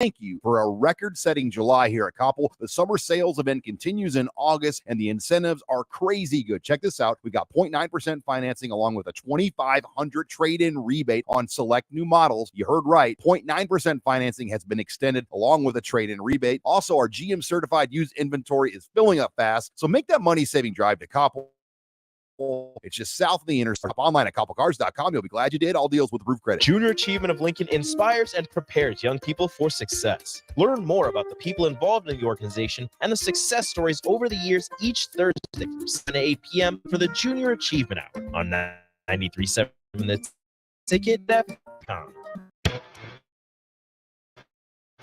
Thank you for a record-setting July here at Koppel. The summer sales event continues in August, and the incentives are crazy good. Check this out. We got 0.9% financing along with a $2,500 trade-in rebate on select new models. You heard right. 0.9% financing has been extended along with a trade-in rebate. Also, our GM-certified used inventory is filling up fast, so make that money-saving drive to Koppel. It's just south of the interstate. Online at koppelcars.com. You'll be glad you did. All deals with roof credit. Junior Achievement of Lincoln inspires and prepares young people for success. Learn more about the people involved in the organization and the success stories over the years each Thursday from 7 to 8 p.m. for the Junior Achievement Hour on 93.7 The Ticket.com.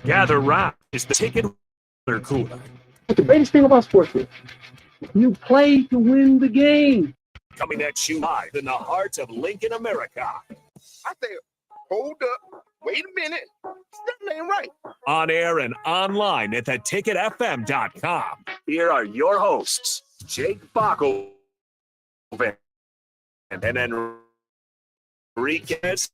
Gather round is the Ticket Water Cooler. The greatest thing about sports is you play to win the game. Coming at you live in the heart of Lincoln, America. I say, hold up, wait a minute, that ain't right. On air and online at theticketfm.com. Here are your hosts, Jake Bockel and Enriquez.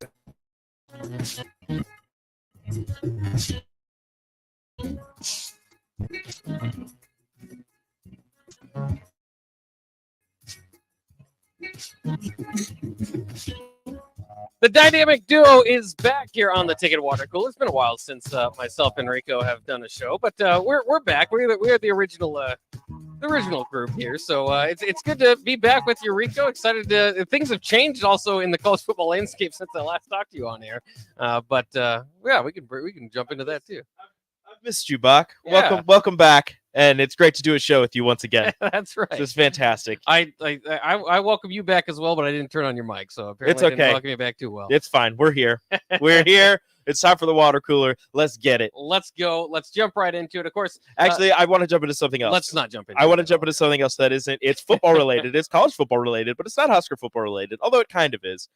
The dynamic duo is back here on the Ticket Water Cooler. It's been a while since myself and Rico have done a show, but we're back. We're the original group here, so it's good to be back with you, Rico. Excited to things have changed also in the college football landscape since I last talked to you on air. But yeah, we can jump into that too. I've missed you, Bach. Yeah. Welcome back. And it's great to do a show with you once again. That's right. This is fantastic. I welcome you back as well, but I didn't turn on your mic, so apparently It's okay. I didn't welcome you back too well. It's fine. We're here. We're here. It's time for the water cooler. Let's get it. Let's go. Let's jump right into it. Of course. Actually, I want to jump into something else. Let's not jump into I want to jump into something else that isn't. It's football related. It's college football related, but it's not Husker football related, although it kind of is.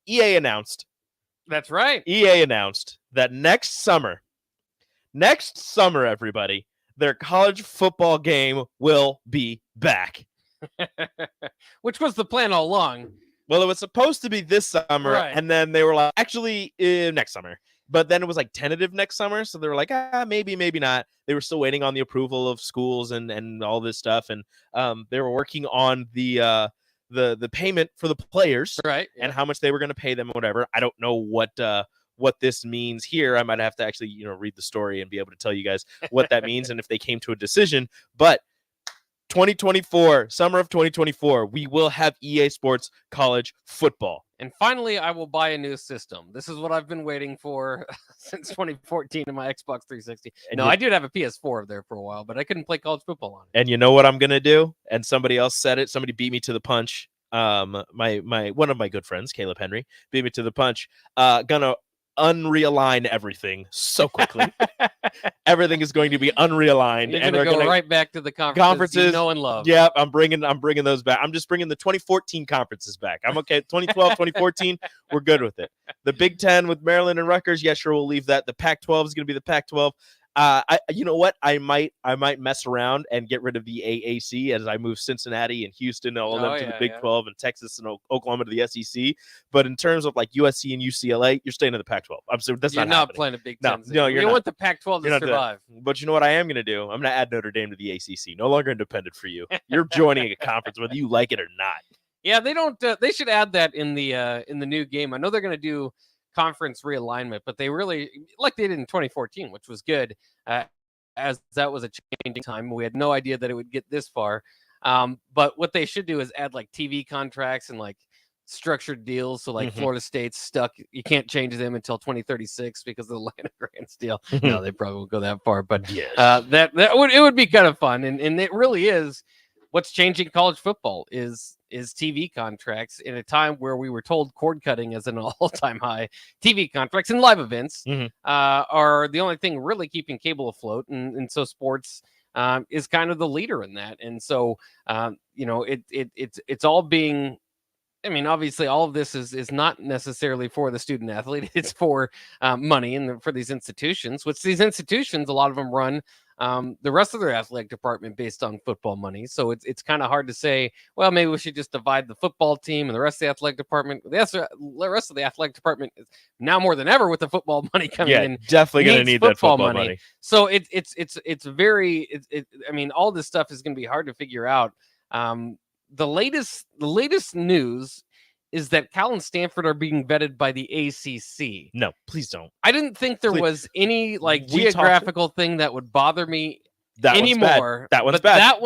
EA announced. That's right. EA announced that next summer, everybody, their college football game will be back. Which was the plan all along. Well, it was supposed to be this summer, right. And then they were like, actually, next summer. But then it was like tentative next summer, so they were like, maybe, maybe not. They were still waiting on the approval of schools and all this stuff, and they were working on the payment for the players, right? Yeah. And how much they were going to pay them, or whatever. I don't know what this means here. I might have to actually, read the story and be able to tell you guys what that means and if they came to a decision. But 2024, summer of 2024, we will have EA Sports college football. And finally, I will buy a new system. This is what I've been waiting for since 2014 in my Xbox 360. I did have a PS4 there for a while, but I couldn't play college football on it. And you know what I'm going to do? And somebody else said it. Somebody beat me to the punch. One of my good friends, Caleb Henry, beat me to the punch. Gonna unrealign everything so quickly. Everything is going to be unrealigned. You're and we're going to go right back to the conferences you know and love. Yeah, I'm bringing those back. I'm just bringing the 2014 conferences back. I'm okay. 2012, 2014, we're good with it. The Big Ten with Maryland and Rutgers, yeah, sure, we'll leave that. The Pac-12 is going to be the Pac-12. You know what? I might mess around and get rid of the AAC as I move Cincinnati and Houston and all of them to the Big 12 and Texas and Oklahoma to the SEC. But in terms of like USC and UCLA, you're staying in the Pac-12. I'm sorry, that's you're not not happening. Playing a Big Ten. No, you're you not. Want the Pac-12 to survive. But you know what I am going to do? I'm going to add Notre Dame to the ACC. No longer independent for you. You're joining a conference whether you like it or not. Yeah, they don't. They should add that in the new game. I know they're going to do conference realignment, but they really like they did in 2014, which was good. As that was a changing time. We had no idea that it would get this far. But what they should do is add like TV contracts and like structured deals. So like Florida State's stuck. You can't change them until 2036 because of the land grants deal. No, they probably won't go that far. But yes. It would be kind of fun. And it really is what's changing college football is TV contracts in a time where we were told cord cutting is an all-time high. TV contracts and live events are the only thing really keeping cable afloat. And so sports is kind of the leader in that. And so, it's all being I mean, obviously, all of this is not necessarily for the student athlete. It's for money and for these institutions, which these institutions, a lot of them run the rest of their athletic department based on football money. So it's kind of hard to say, well, maybe we should just divide the football team and the rest of the athletic department. The rest of the athletic department is now more than ever with the football money coming in. Definitely going to need that football money. So it's very. I mean, all this stuff is going to be hard to figure out. The latest news is that Cal and Stanford are being vetted by the ACC. No, please don't. I didn't think there was any geographical thing that would bother me anymore. That one's bad.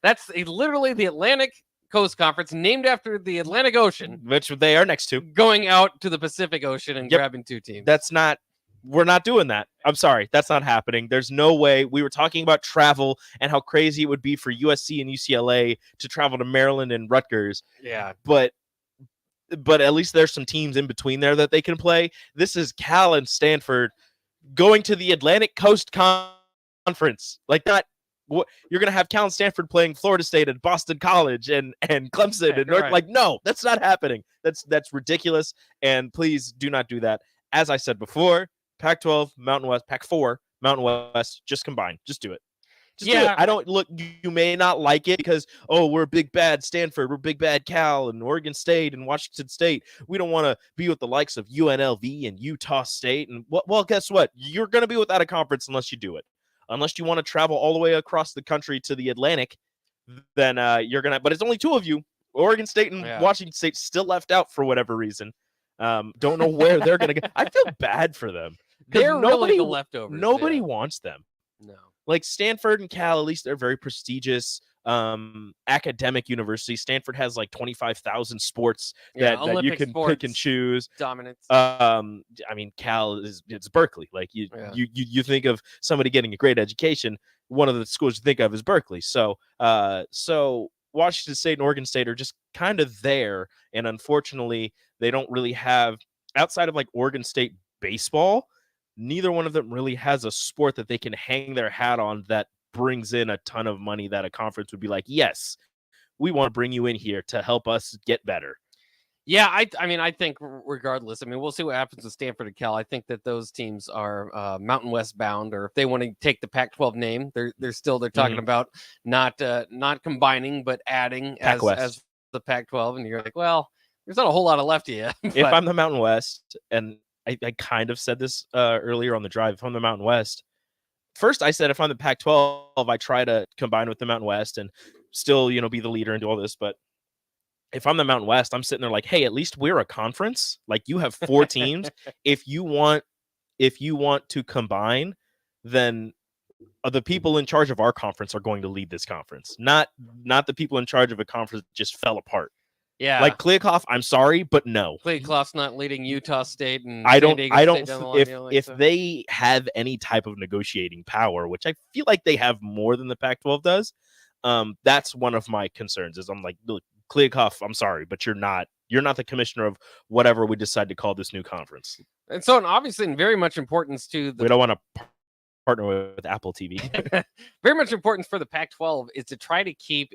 That's literally the Atlantic Coast Conference, named after the Atlantic Ocean, which they are next to, going out to the Pacific Ocean and grabbing two teams. We're not doing that. I'm sorry. That's not happening. There's no way. We were talking about travel and how crazy it would be for USC and UCLA to travel to Maryland and Rutgers. Yeah. But at least there's some teams in between there that they can play. This is Cal and Stanford going to the Atlantic Coast Conference. Like that. You're going to have Cal and Stanford playing Florida State and Boston College and Clemson and North. Right. Like, no, that's not happening. That's ridiculous. And please do not do that. As I said before, Pac-12, Mountain West, Pac-4, Mountain West, just combine. Just do it. Do it. I don't look. You may not like it because we're big bad Stanford, we're big bad Cal and Oregon State and Washington State. We don't want to be with the likes of UNLV and Utah State. And well, guess what? You're going to be without a conference unless you do it. Unless you want to travel all the way across the country to the Atlantic, then you're gonna. But it's only two of you. Oregon State and Washington State still left out for whatever reason. Don't know where they're gonna go. I feel bad for them. They're really the leftovers. Nobody wants them. No. Like Stanford and Cal, at least they're very prestigious academic universities. Stanford has like 25,000 sports that you can pick and choose. Dominance. I mean, Cal it's Berkeley. Like you think of somebody getting a great education, one of the schools you think of is Berkeley. So Washington State and Oregon State are just kind of there, and unfortunately, they don't really have, outside of like Oregon State baseball, neither one of them really has a sport that they can hang their hat on that brings in a ton of money that a conference would be like, yes, we want to bring you in here to help us get better. Yeah, I mean, I think regardless, I mean, we'll see what happens with Stanford and Cal. I think that those teams are Mountain West bound, or if they want to take the Pac-12 name, they're talking about not combining but adding as the Pac-12, and you're like, well, there's not a whole lot of left of you. If I'm the Mountain West, and I kind of said this earlier on the drive, if I'm the Mountain West, first I said if I'm the Pac-12, I try to combine with the Mountain West and still, be the leader and do all this, but if I'm the Mountain West, I'm sitting there like, hey, at least we're a conference. Like you have 4 teams. If you want to combine, then the people in charge of our conference are going to lead this conference, not the people in charge of a conference that just fell apart. Yeah, like Kliavkoff, I'm sorry, but no. Kliavkoff's not leading Utah State and if they have any type of negotiating power, which I feel like they have more than the Pac-12 does, that's one of my concerns. Is I'm like, look, Kliavkoff, I'm sorry, but you're not the commissioner of whatever we decide to call this new conference. And so, obviously, in very much importance to we don't want to partner with Apple TV. Very much importance for the Pac-12 is to try to keep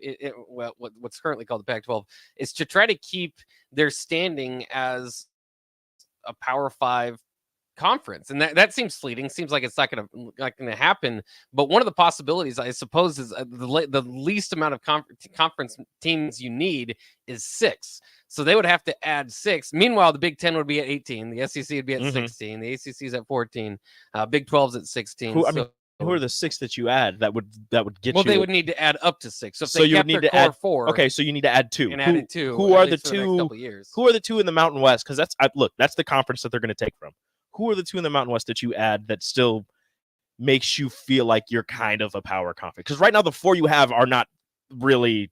what's currently called the Pac-12 is to try to keep their standing as a Power 5 conference, and that seems fleeting. Seems like it's not going to happen. But one of the possibilities, I suppose, is the least amount of conference teams you need is 6. So they would have to add 6. Meanwhile, the Big Ten would be at 18. The SEC would be at 16. The ACC is at 14. Big 12's at 16. Who are the 6 that you add that would get you? Well, they would need to add up to 6. So if they kept their core 4. Okay, so you need to add 2. And added 2. Who are the 2? Who are the 2 in the Mountain West? Because that's the conference that they're going to take from. Who are the 2 in the Mountain West that you add that still makes you feel like you're kind of a power conference? Because right now the 4 you have are not really,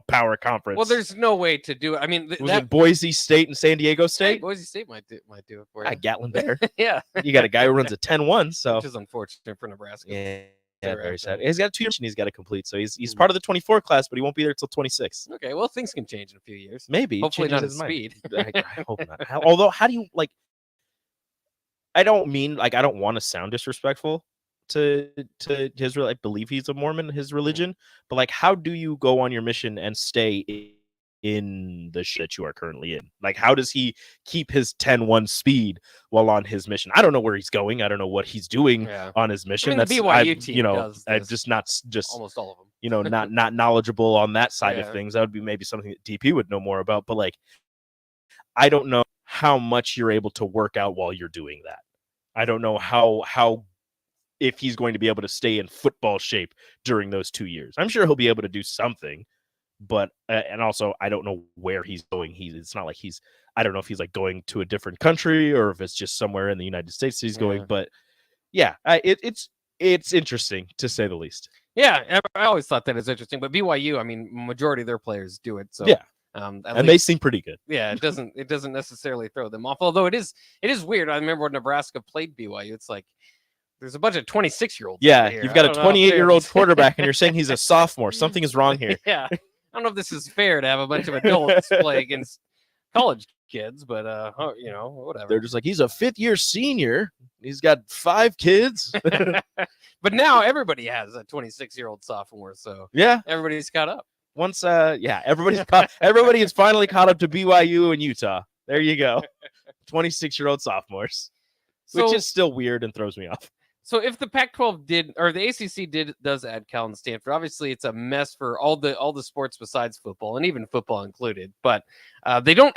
power conference. Well, there's no way to do it. I mean, was it Boise State and San Diego State? Hey, Boise State might do it for you. Gatlin Bear. Yeah. You got a guy who runs a 10-1, so which is unfortunate for Nebraska. Yeah, very sad. He's got 2 years he's got to complete, so he's part of the 24 class, but he won't be there till 26. Okay, well, things can change in a few years. Maybe. Hopefully not at speed. I hope not. Although, how do you I don't want to sound disrespectful to his, I believe he's a Mormon, his religion, but how do you go on your mission and stay in the shit you are currently in? Like, how does he keep his 10-1 speed while on his mission? I don't know where he's going. I don't know what he's doing on his mission. The BYU team does I just not just almost all of them. Not knowledgeable on that side of things. That would be maybe something that DP would know more about. But like, I don't know how much you're able to work out while you're doing that. I don't know how if he's going to be able to stay in football shape during those 2 years. I'm sure he'll be able to do something, but and also I don't know where he's going. It's not like I don't know if he's like going to a different country or if it's just somewhere in the United States he's going. But yeah, it's interesting to say the least. Yeah, I always thought that is interesting. But BYU, I mean, majority of their players do it. So yeah. And they seem pretty good. Yeah, it doesn't necessarily throw them off. Although it is weird. I remember when Nebraska played BYU, it's like there's a bunch of 26-year-olds. Yeah, you've got a 28-year-old quarterback, and you're saying he's a sophomore. Something is wrong here. Yeah, I don't know if this is fair to have a bunch of adults play against college kids, but whatever. They're just like, he's a fifth-year senior. He's got 5 kids. But now everybody has a 26-year-old sophomore, so yeah, everybody's caught up. Once, everybody is finally caught up to BYU and Utah. There you go, 26-year-old sophomores, which is still weird and throws me off. So if the Pac-12 or the ACC does add Cal and Stanford, obviously it's a mess for all the sports besides football and even football included. But they don't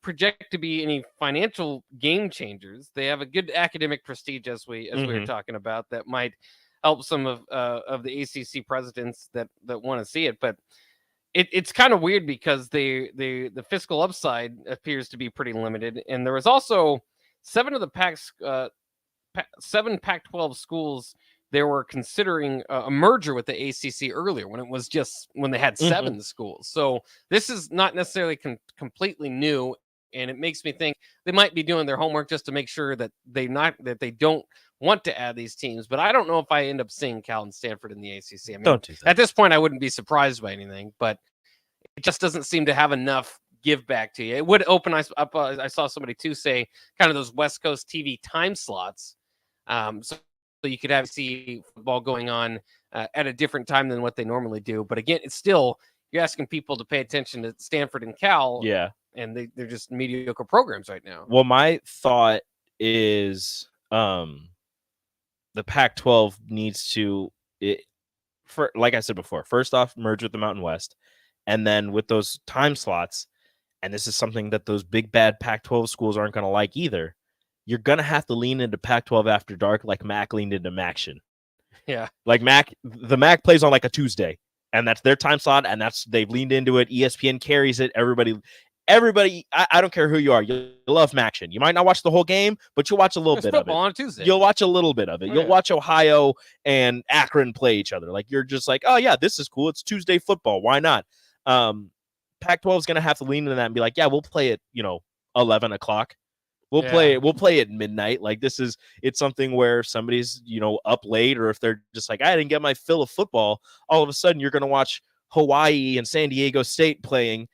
project to be any financial game changers. They have a good academic prestige, as we were talking about, that might help some of the ACC presidents that want to see it. But it's kind of weird because the fiscal upside appears to be pretty limited, and there was also 7 of the 7 Pac-12 schools, they were considering a merger with the ACC earlier when they had 7 schools. So this is not necessarily completely new, and it makes me think they might be doing their homework just to make sure that they don't want to add these teams. But I don't know if I end up seeing Cal and Stanford in the ACC. I mean, don't do that. At this point, I wouldn't be surprised by anything, but it just doesn't seem to have enough give back to you. It would open up. I saw somebody too say kind of those West Coast TV time slots. So you could see football going on at a different time than what they normally do. But again, it's still, you're asking people to pay attention to Stanford and Cal. Yeah. And they're just mediocre programs right now. Well, my thought is the Pac-12 needs to, like I said before, first off, merge with the Mountain West. And then with those time slots, and this is something that those big bad Pac-12 schools aren't going to like either, you're going to have to lean into Pac-12 After Dark like Mac leaned into Maction. Yeah. Like the Mac plays on like a Tuesday, and that's their time slot, and they've leaned into it. ESPN carries it. Everybody, I don't care who you are. You love Maction. You might not watch the whole game, but you'll watch a little bit of it. On a Tuesday. You'll watch a little bit of it. You'll watch Ohio and Akron play each other. Like, you're just like, oh, yeah, this is cool. It's Tuesday football. Why not? Pac-12 is going to have to lean into that and be like, yeah, we'll play it, 11 o'clock. We'll play at midnight. Like, it's something where somebody's, up late, or if they're just like, I didn't get my fill of football, all of a sudden you're going to watch Hawaii and San Diego State playing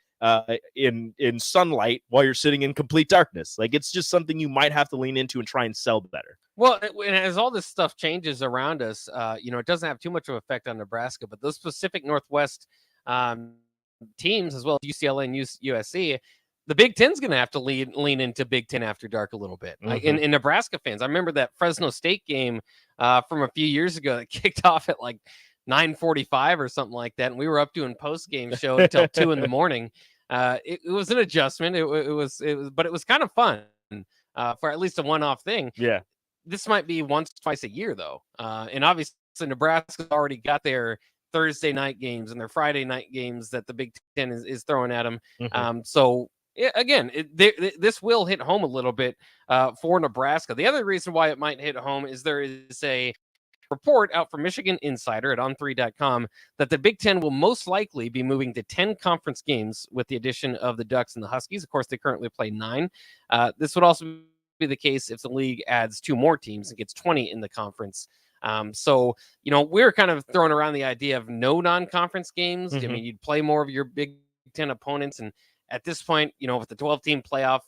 in sunlight while you're sitting in complete darkness. Like, it's just something you might have to lean into and try and sell better. Well, and as all this stuff changes around us, it doesn't have too much of an effect on Nebraska, but those Pacific Northwest teams, as well as UCLA and USC, the Big Ten's going to have to lean into Big Ten After Dark a little bit. Like in Nebraska fans, I remember that Fresno State game from a few years ago that kicked off at like 9:45 or something like that, and we were up doing post-game show until 2 a.m. It was an adjustment. It was, but it was kind of fun for at least a one-off thing. Yeah, this might be once, twice a year though, and obviously Nebraska's already got their Thursday night games and their Friday night games that the Big Ten is throwing at them. So. Again, this will hit home a little bit for Nebraska. The other reason why it might hit home is there is a report out from Michigan Insider at on3.com that the Big Ten will most likely be moving to 10 conference games with the addition of the Ducks and the Huskies. Of course, they currently play 9. This would also be the case if the league adds 2 more teams and gets 20 in the conference. So, we're kind of throwing around the idea of no non-conference games. I mean, you'd play more of your Big Ten opponents, and at this point, with the 12-team playoff,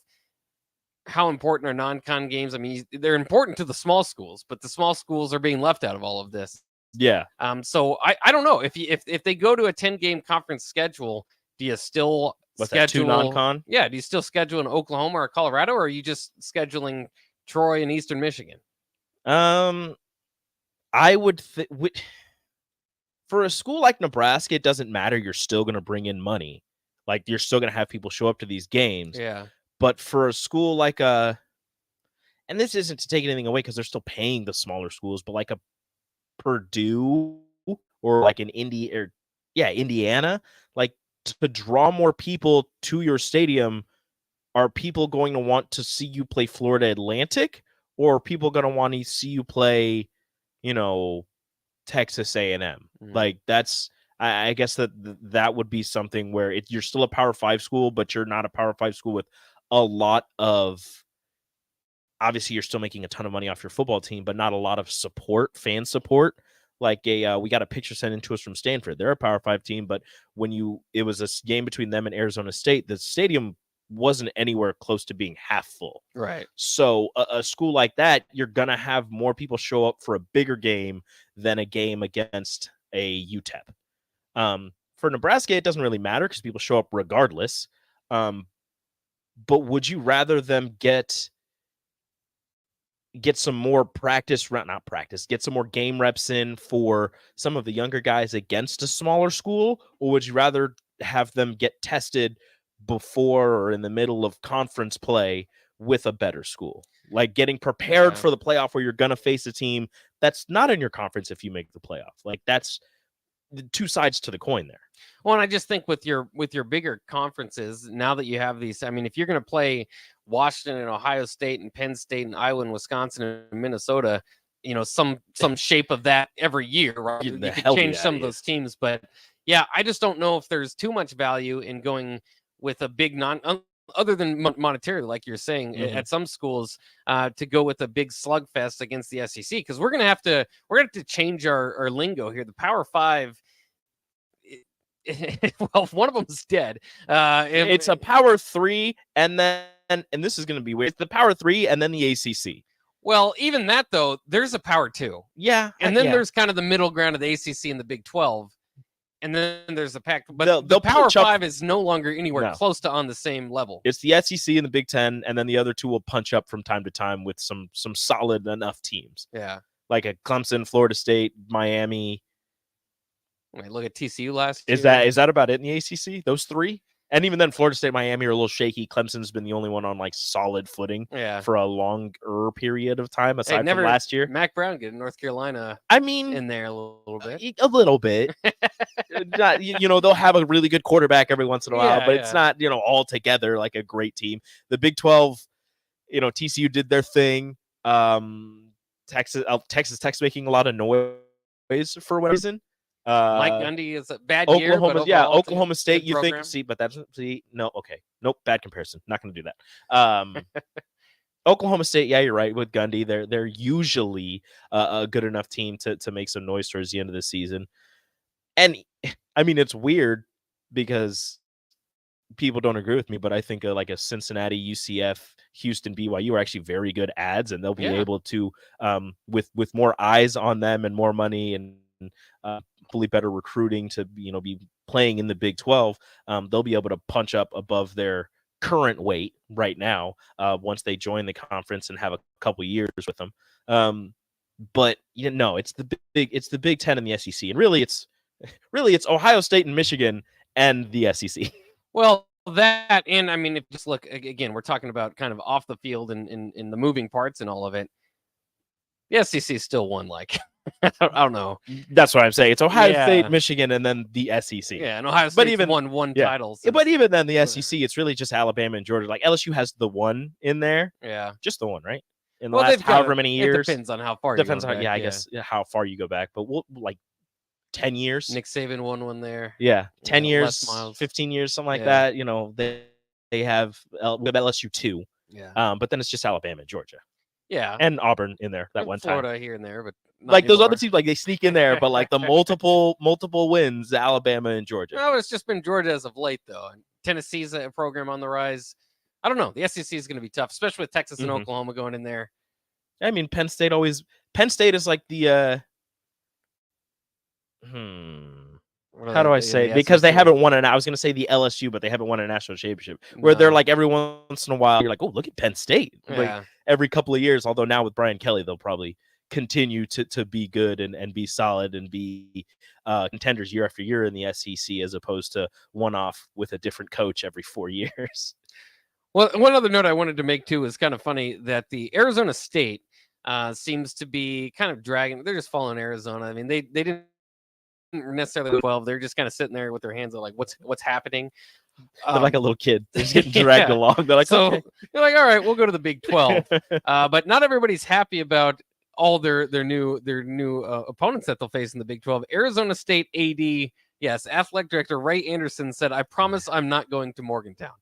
how important are non-con games? I mean, they're important to the small schools, but the small schools are being left out of all of this. Yeah. So I don't know if they go to a 10-game conference schedule, do you still What's that, two schedule non-con? Yeah, do you still schedule in Oklahoma or Colorado, or are you just scheduling Troy and Eastern Michigan? I would for a school like Nebraska, it doesn't matter. You're still going to bring in money. Like, you're still going to have people show up to these games. Yeah. But for a school like and this isn't to take anything away because they're still paying the smaller schools, but like a Purdue or like an Indiana, like, to draw more people to your stadium, are people going to want to see you play Florida Atlantic, or are people going to want to see you play, Texas A&M? Mhm. Like, that's, I guess that would be something where you're still a Power 5 school, but you're not a Power 5 school with a lot of, obviously you're still making a ton of money off your football team, but not a lot of support, fan support. Like we got a picture sent in to us from Stanford. They're a Power 5 team, but it was a game between them and Arizona State, the stadium wasn't anywhere close to being half full. Right. So a school like that, you're going to have more people show up for a bigger game than a game against a UTEP. For Nebraska, it doesn't really matter because people show up regardless. But would you rather them get some more get some more game reps in for some of the younger guys against a smaller school? Or would you rather have them get tested before or in the middle of conference play with a better school? Like, getting prepared for the playoff where you're going to face a team that's not in your conference if you make the playoff. Like, that's the two sides to the coin there. Well, and I just think with your bigger conferences, now that you have these, I mean, if you're going to play Washington and Ohio State and Penn State and Iowa and Wisconsin and Minnesota, some shape of that every year, right? You could change some of those teams, but yeah, I just don't know if there's too much value in going with a big other than monetarily, like you're saying, at some schools, to go with a big slugfest against the SEC, because we're gonna have to change our lingo here. The Power 5. Well, one of them's dead. It's a Power 3, and this is going to be weird. It's the Power 3 and then the ACC. Well, even that, though, there's a Power 2. Yeah. And then there's kind of the middle ground of the ACC and the Big 12. And then there's the Pac. But the Power 5 is no longer anywhere close to on the same level. It's the SEC and the Big 10, and then the other two will punch up from time to time with some solid enough teams. Yeah. Like a Clemson, Florida State, Miami. Wait, look at TCU last year. Is that about it in the ACC? Those three? And even then, Florida State, Miami are a little shaky. Clemson's been the only one on like solid footing for a longer period of time, aside from last year. Mac Brown getting North Carolina. In there a little bit. A little bit. Not, they'll have a really good quarterback every once in a while, but it's not all together like a great team. The Big 12, TCU did their thing. Texas making a lot of noise for what reason. Mike Gundy is a bad year. But Oklahoma State. You program. Bad comparison. Not going to do that. Oklahoma State. Yeah, you're right. With Gundy, they're usually a good enough team to make some noise towards the end of the season. And I mean, it's weird because people don't agree with me, but I think like a Cincinnati, UCF, Houston, BYU are actually very good ads, and they'll be able to, with more eyes on them and more money and hopefully better recruiting to be playing in the Big 12, they'll be able to punch up above their current weight right now once they join the conference and have a couple years with them. But it's the Big 10 and the SEC, and really it's Ohio State and Michigan and the SEC. Well, that, and I mean, if just look again, we're talking about kind of off the field and in the moving parts and all of it. The SEC still won like. I don't know. That's what I'm saying. It's Ohio State, Michigan, and then the SEC. Yeah, and Ohio State won one title. So. But even then, the SEC, it's really just Alabama and Georgia. Like LSU has the one in there. Yeah, just the one, right? In the last however many years. It depends on how far. Depends on I guess how far you go back. But we'll like 10 years. Nick Saban won one there. Yeah, 10 years, 15 years, something like that. They have LSU 2. Yeah. But then it's just Alabama and Georgia. Yeah, and Auburn in there and one Florida time. Here and there, but like those other teams, like they sneak in there, but like the multiple wins, Alabama and Georgia. No, it's just been Georgia as of late, though. And Tennessee's a program on the rise. I don't know. The SEC is going to be tough, especially with Texas and Oklahoma going in there. I mean, Penn State is like the How do I say? Because they haven't won I was going to say the LSU, but they haven't won a national championship. Where they're like every once in a while, you're like, oh, look at Penn State. Yeah. Like every couple of years. Although now with Brian Kelly, they'll probably continue to be good and be solid and be contenders year after year in the SEC, as opposed to one off with a different coach every 4 years. Well, one other note I wanted to make too is kind of funny that the Arizona State seems to be kind of dragging. They're just following Arizona. I mean, they didn't necessarily 12. They're just kind of sitting there with their hands up, like, what's happening? They're like a little kid. They're just getting dragged along. They're like, so okay. They're like, all right, we'll go to the Big 12. But not everybody's happy about all their new opponents that they'll face in the Big 12. Arizona State AD, yes, athletic director Ray Anderson said, "I promise I'm not going to Morgantown."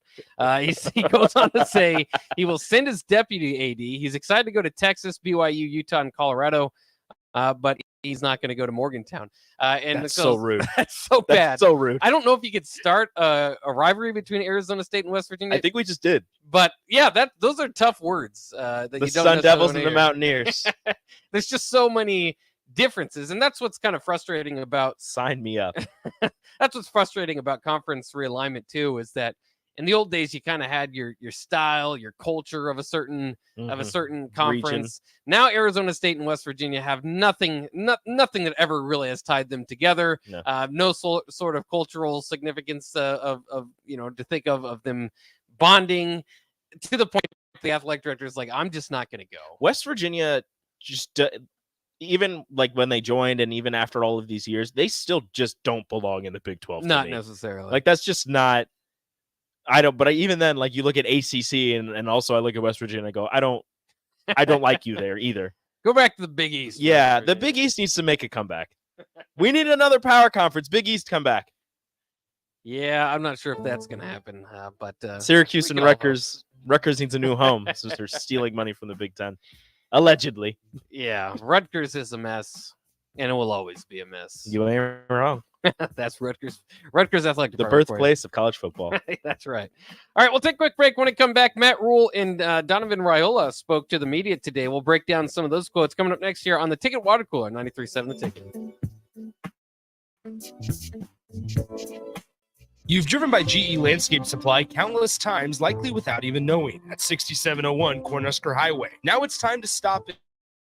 He goes on to say he will send his deputy AD. He's excited to go to Texas, BYU, Utah, and Colorado, but he's not going to go to Morgantown. And that's so rude. That's so bad. That's so rude. I don't know if you could start a rivalry between Arizona State and West Virginia. I think we just did. But yeah, those are tough words. That the you don't Sun Devils and the hear. Mountaineers. There's just so many differences, and that's what's kind of frustrating about. Sign me up. That's what's frustrating about conference realignment too, is that in the old days you kind of had your style, your culture of a certain conference. Region. Now Arizona State and West Virginia have nothing that ever really has tied them together. No sort of cultural significance of to think of them bonding, to the point the athletic director is like, I'm just not going to go. West Virginia just even like when they joined and even after all of these years, they still just don't belong in the Big 12. Not necessarily. Like that's just not. Even then, like you look at ACC and also I look at West Virginia and I go, I don't like you there either. Go back to the Big East. Yeah, the Big East needs to make a comeback. We need another power conference. Big East come back. Yeah, I'm not sure if that's going to happen, but Syracuse and Rutgers needs a new home since they're stealing money from the Big Ten, allegedly. Yeah, Rutgers is a mess, and it will always be a mess. You ain't wrong. That's Rutgers athletic the department birthplace of college football. That's right. All right, we'll take a quick break. When we come back, Matt Rhule and Donovan Raiola spoke to the media today. We'll break down some of those quotes coming up next year on the Ticket Water Cooler, 93.7 The Ticket. You've driven by GE Landscape Supply countless times, likely without even knowing, at 6701 Cornhusker Highway. Now it's time to stop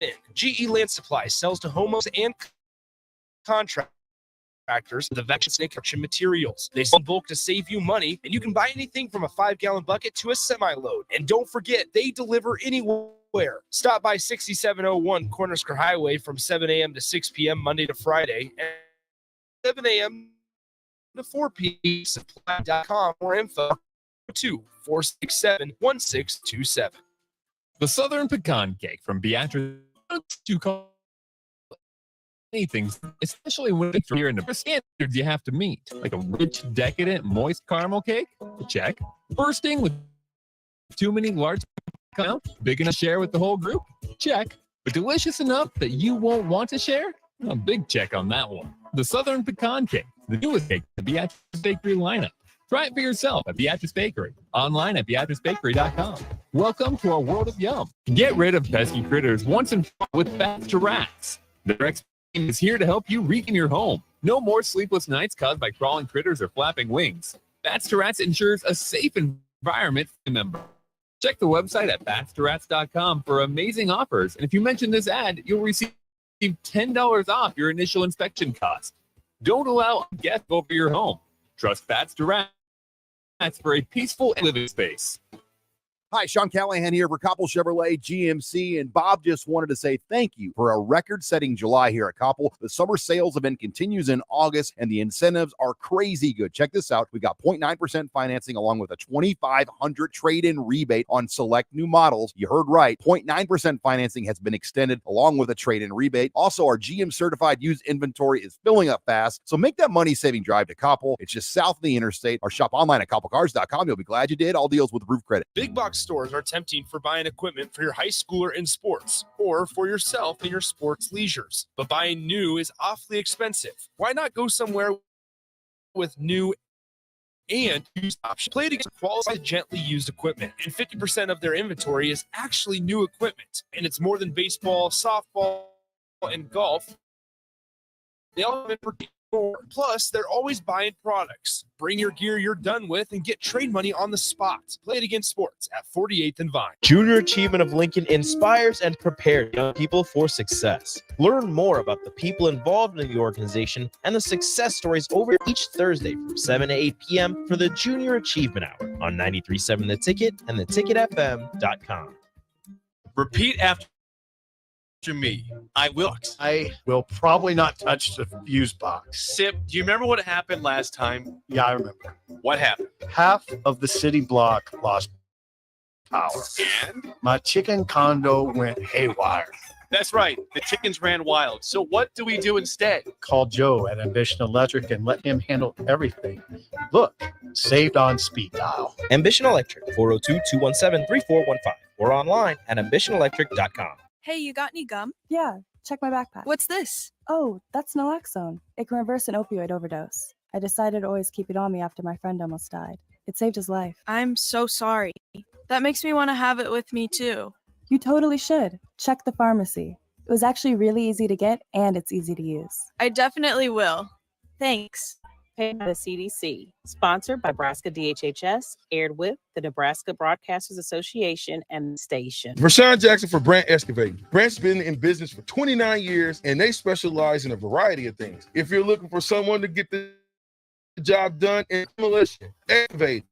in. GE Land Supply sells to homeowners and contractors the veterans and construction materials. They sell in bulk to save you money, and you can buy anything from a 5-gallon bucket to a semi-load. And don't forget, they deliver anywhere. Stop by 6701 Cornhusker Highway from 7 a.m. to 6 p.m. Monday to Friday, and 7 a.m. to 4 p.m. Supply.com for info 2-467-1627. The Southern Pecan Cake from Beatrice. You call anything, especially when it's here in the standards you have to meet, like a rich, decadent, moist caramel cake. Check. Bursting with too many large amounts, big enough to share with the whole group. Check. But delicious enough that you won't want to share? A big check on that one. The Southern Pecan Cake, the newest cake in the Beatrice Bakery lineup. Try it for yourself at Beatrice Bakery. Online at BeatriceBakery.com. Welcome to our world of yum. Get rid of pesky critters once and for all with Bats to Rats. Their expert team is here to help you reek in your home. No more sleepless nights caused by crawling critters or flapping wings. Bats to Rats ensures a safe environment for members. Check the website at batstoRats.com for amazing offers. And if you mention this ad, you'll receive $10 off your initial inspection cost. Don't allow guests over your home. Trust Bats to Rats for a peaceful living space. Hi, Sean Callahan here for Koppel Chevrolet GMC, and Bob just wanted to say thank you for a record-setting July here at Koppel. The summer sales event continues in August, and the incentives are crazy good. Check this out. We got 0.9% financing along with a $2,500 trade-in rebate on select new models. You heard right. 0.9% financing has been extended along with a trade-in rebate. Also, our GM-certified used inventory is filling up fast, so make that money-saving drive to Koppel. It's just south of the interstate, or shop online at koppelcars.com. You'll be glad you did. All deals with roof credit. Big box stores are tempting for buying equipment for your high schooler in sports or for yourself in your sports leisures. But buying new is awfully expensive. Why not go somewhere with new and used options? Played qualified gently used equipment, and 50% of their inventory is actually new equipment. And it's more than baseball, softball, and golf. They all have store. Plus, they're always buying products. Bring your gear you're done with and get trade money on the spot. Play it against sports at 48th and Vine. Junior Achievement of Lincoln inspires and prepares young people for success. Learn more about the people involved in the organization and the success stories over each Thursday from 7 to 8 p.m. for the Junior Achievement Hour on 93.7 The Ticket and theticketfm.com. Repeat after me. I will probably not touch the fuse box. Sip, do you remember what happened last time? Yeah, I remember. What happened? Half of the city block lost power. And? My chicken condo went haywire. That's right. The chickens ran wild. So what do we do instead? Call Joe at Ambition Electric and let him handle everything. Look, saved on speed dial. Ambition Electric, 402-217-3415 or online at ambitionelectric.com. Hey, you got any gum? Yeah, check my backpack. What's this? Oh, that's naloxone. It can reverse an opioid overdose. I decided to always keep it on me after my friend almost died. It saved his life. I'm so sorry. That makes me want to have it with me too. You totally should. Check the pharmacy. It was actually really easy to get and it's easy to use. I definitely will. Thanks. Paid by the CDC, sponsored by Nebraska DHHS, aired with the Nebraska Broadcasters Association and the station. Rashawn Jackson for Brant Excavating. Brant's been in business for 29 years, and they specialize in a variety of things. If you're looking for someone to get the job done in demolition, excavate,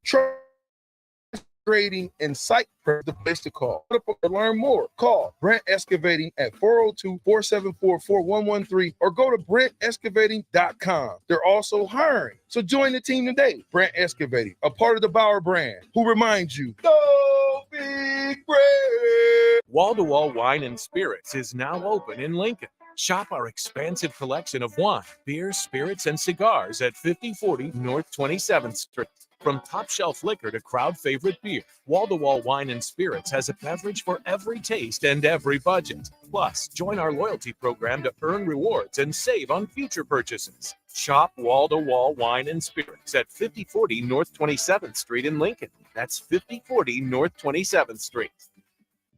grading, and site prep, the place to call. To learn more, call Brant Excavating at 402-474-4113 or go to brantexcavating.com. They're also hiring, so join the team today. Brant Excavating, a part of the Bauer brand, who reminds you, go Big Brand! Wall-to-Wall Wine and Spirits is now open in Lincoln. Shop our expansive collection of wine, beer, spirits, and cigars at 5040 North 27th Street. From top shelf liquor to crowd favorite beer, Wall-to-Wall Wine and Spirits has a beverage for every taste and every budget. Plus, join our loyalty program to earn rewards and save on future purchases. Shop Wall-to-Wall Wine and Spirits at 5040 North 27th Street in Lincoln. That's 5040 North 27th Street.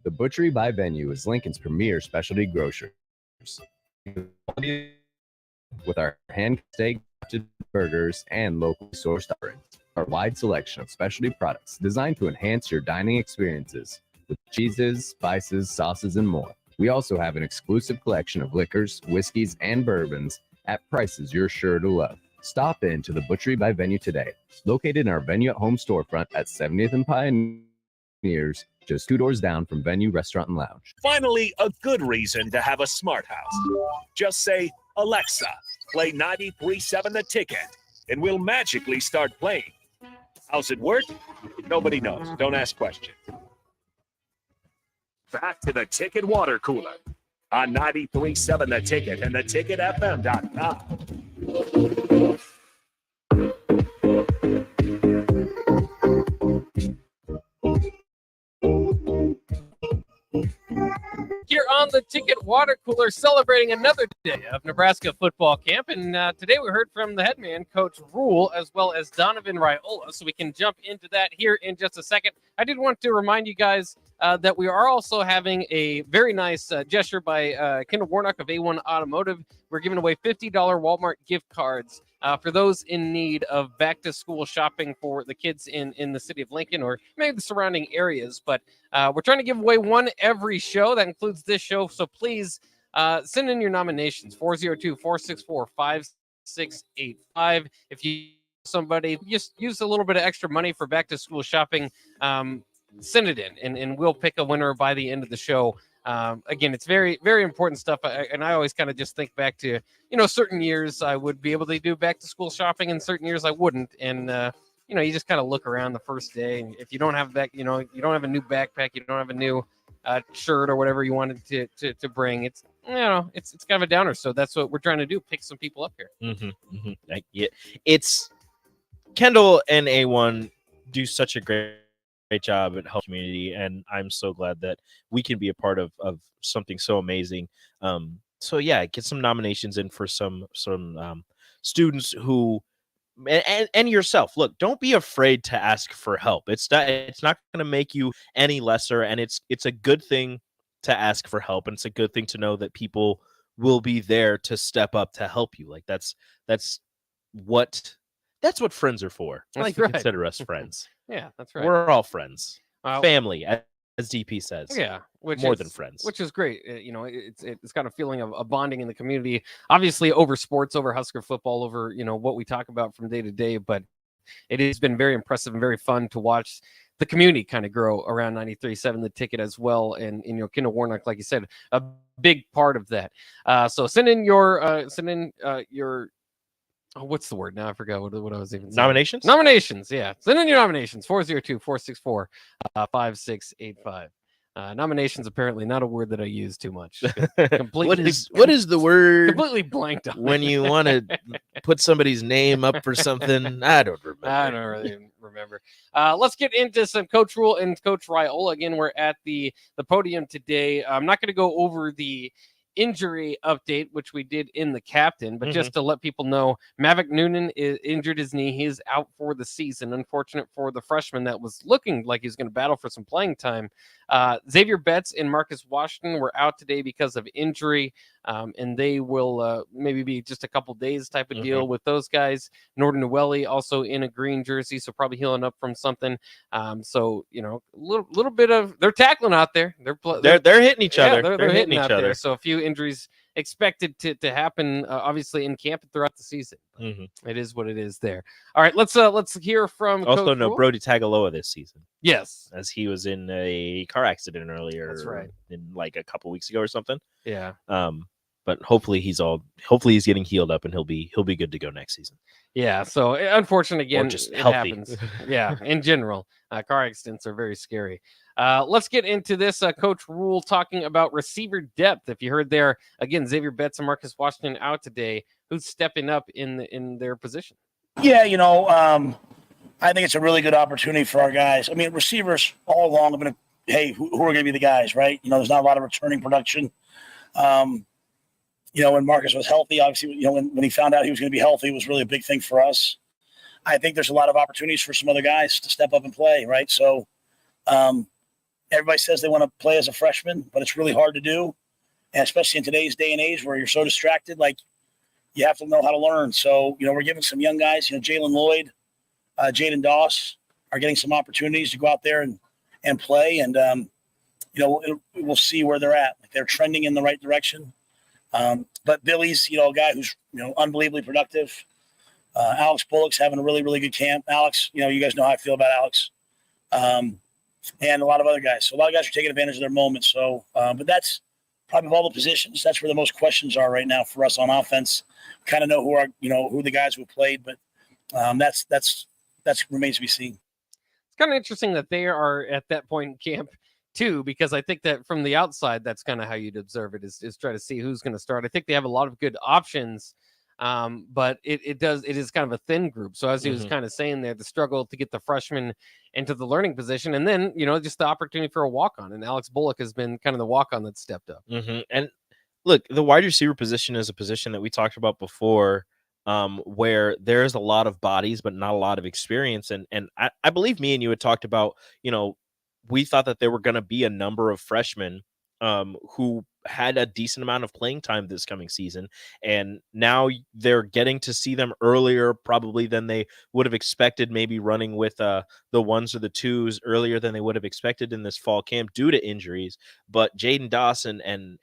The Butchery by Venue is Lincoln's premier specialty grocer. With our hand steak burgers and locally sourced offerings. Our wide selection of specialty products designed to enhance your dining experiences with cheeses, spices, sauces, and more. We also have an exclusive collection of liquors, whiskeys, and bourbons at prices you're sure to love. Stop in to the Butchery by Venue today, located in our Venue at Home storefront at 70th and Pioneers, just 2 doors down from Venue Restaurant and Lounge. Finally, a good reason to have a smart house. Just say, Alexa, play 93.7 The Ticket, and we'll magically start playing. How's it work? Nobody knows. Don't ask questions. Back to the Ticket Water Cooler on 93.7 The Ticket and theticketfm.com. Here on the Ticket Water Cooler, celebrating another day of Nebraska football camp. And today we heard from the head man, Coach Rhule, as well as Donovan Riola. So we can jump into that here in just a second. I did want to remind you guys that we are also having a very nice gesture by Kendall Warnock of A1 Automotive. We're giving away $50 Walmart gift cards for those in need of back-to-school shopping for the kids in the city of Lincoln or maybe the surrounding areas. But we're trying to give away one every show. That includes this show. So please send in your nominations, 402-464-5685. If you somebody just use a little bit of extra money for back-to-school shopping, send it in, and we'll pick a winner by the end of the show. Again, it's very, very important stuff. And I always kind of just think back to, certain years I would be able to do back to school shopping and certain years I wouldn't. And, you just kind of look around the first day. And if you don't have you don't have a new backpack, you don't have a new shirt or whatever you wanted to bring, it's kind of a downer. So that's what we're trying to do. Pick some people up here. Yeah, it's Kendall and A1 do such a great job at help community, and I'm so glad that we can be a part of something so amazing. So yeah, get some nominations in for some students who and yourself. Look, don't be afraid to ask for help. It's not going to make you any lesser, and it's a good thing to ask for help, and it's a good thing to know that people will be there to step up to help you. Like that's what friends are for. I like to consider us friends. Yeah, that's right. We're all friends. Family, as DP says. Yeah, more than friends. Which is great. It's kind of feeling of a bonding in the community, obviously over sports, over Husker football, over, what we talk about from day to day, but it has been very impressive and very fun to watch the community kind of grow around 93.7 The Ticket as well. And Kendall Warnock, like you said, a big part of that. So send in your what's the word now? I forgot what I was even saying. Nominations. Yeah. Send in your nominations. 402-464-5685. Nominations apparently not a word that I use too much. Completely. What is the word? Completely blanked on when you want to put somebody's name up for something. I don't remember. I don't really remember. Let's get into some Coach Rhule and Coach Rhule. Again, we're at the podium today. I'm not going to go over the injury update, which we did in the captain, but just to let people know, Maverick Noonan injured his knee. He is out for the season. Unfortunate for the freshman that was looking like he was going to battle for some playing time. Xavier Betts and Marcus Washington were out today because of injury, and they will maybe be just a couple days type of deal with those guys. Norton Nweli also in a green jersey, so probably healing up from something. So a little bit of they're tackling out there. They're hitting each other. They're hitting each other. So a few injuries expected to happen, obviously in camp and throughout the season. It is what it is there. All right, let's hear from also Coach no Rhule. Brody Tagaloa this season. Yes, as he was in a car accident earlier. That's right. In like a couple weeks ago or something. Yeah. But hopefully he's getting healed up and he'll be good to go next season. Yeah. So unfortunate again, just it healthy. happens. Yeah. In general, car accidents are very scary. Let's get into this. Coach Rhule talking about receiver depth. If you heard there, again, Xavier Betts and Marcus Washington out today. Who's stepping up in their position? Yeah, I think it's a really good opportunity for our guys. I mean, receivers all along have been, who are going to be the guys, right? There's not a lot of returning production. When Marcus was healthy, obviously, when he found out he was going to be healthy, it was really a big thing for us. I think there's a lot of opportunities for some other guys to step up and play, right? So everybody says they want to play as a freshman, but it's really hard to do. And especially in today's day and age where you're so distracted, like you have to know how to learn. So, we're giving some young guys, Jalen Lloyd, Jaden Doss are getting some opportunities to go out there and play. And, we'll see where they're at. Like they're trending in the right direction. But Billy's, a guy who's, unbelievably productive. Alex Bullock's having a really, really good camp. Alex, you guys know how I feel about Alex. And a lot of other guys. So a lot of guys are taking advantage of their moments. So, but that's probably of all the positions, that's where the most questions are right now for us on offense. Kind of know who the guys who have played, but that's remains to be seen. It's kind of interesting that they are at that point in camp too, because I think that from the outside, that's kind of how you'd observe it is try to see who's going to start. I think they have a lot of good options, but it is kind of a thin group. So as he was kind of saying there, the struggle to get the freshmen into the learning position, and then just the opportunity for a walk-on, and Alex Bullock has been kind of the walk-on that stepped up. And look, the wide receiver position is a position that we talked about before, where there's a lot of bodies but not a lot of experience, and I believe me and you had talked about, we thought that there were going to be a number of freshmen who had a decent amount of playing time this coming season, and now they're getting to see them earlier probably than they would have expected, maybe running with the ones or the twos earlier than they would have expected in this fall camp due to injuries. But Jaden Dawson and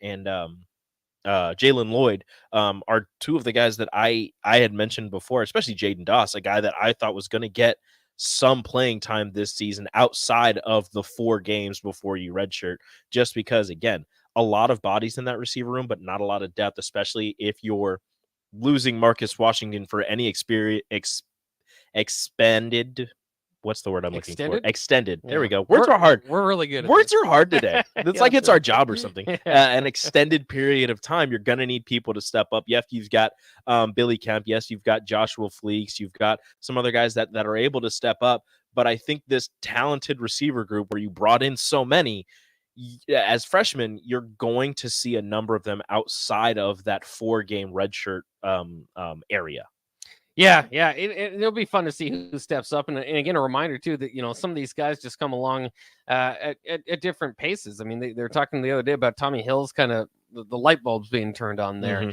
Jalen Lloyd are two of the guys that I had mentioned before, especially Jaden Doss, a guy that I thought was going to get some playing time this season outside of the 4 games before you redshirt, just because, again, a lot of bodies in that receiver room, but not a lot of depth, especially if you're losing Marcus Washington for any expanded. What's the word I'm looking for? Extended. There we go. Words are hard. We're really good. Words are hard today. It's like it's our job or something. An extended period of time, you're going to need people to step up. Yes, you've got Billy Kemp. Yes, you've got Joshua Fleeks. You've got some other guys that are able to step up. But I think this talented receiver group where you brought in so many, as freshmen, you're going to see a number of them outside of that 4-game redshirt area. Yeah, it'll be fun to see who steps up, and again, a reminder too that some of these guys just come along at different paces. I mean, they're talking the other day about Tommy Hill's kind of the light bulbs being turned on there.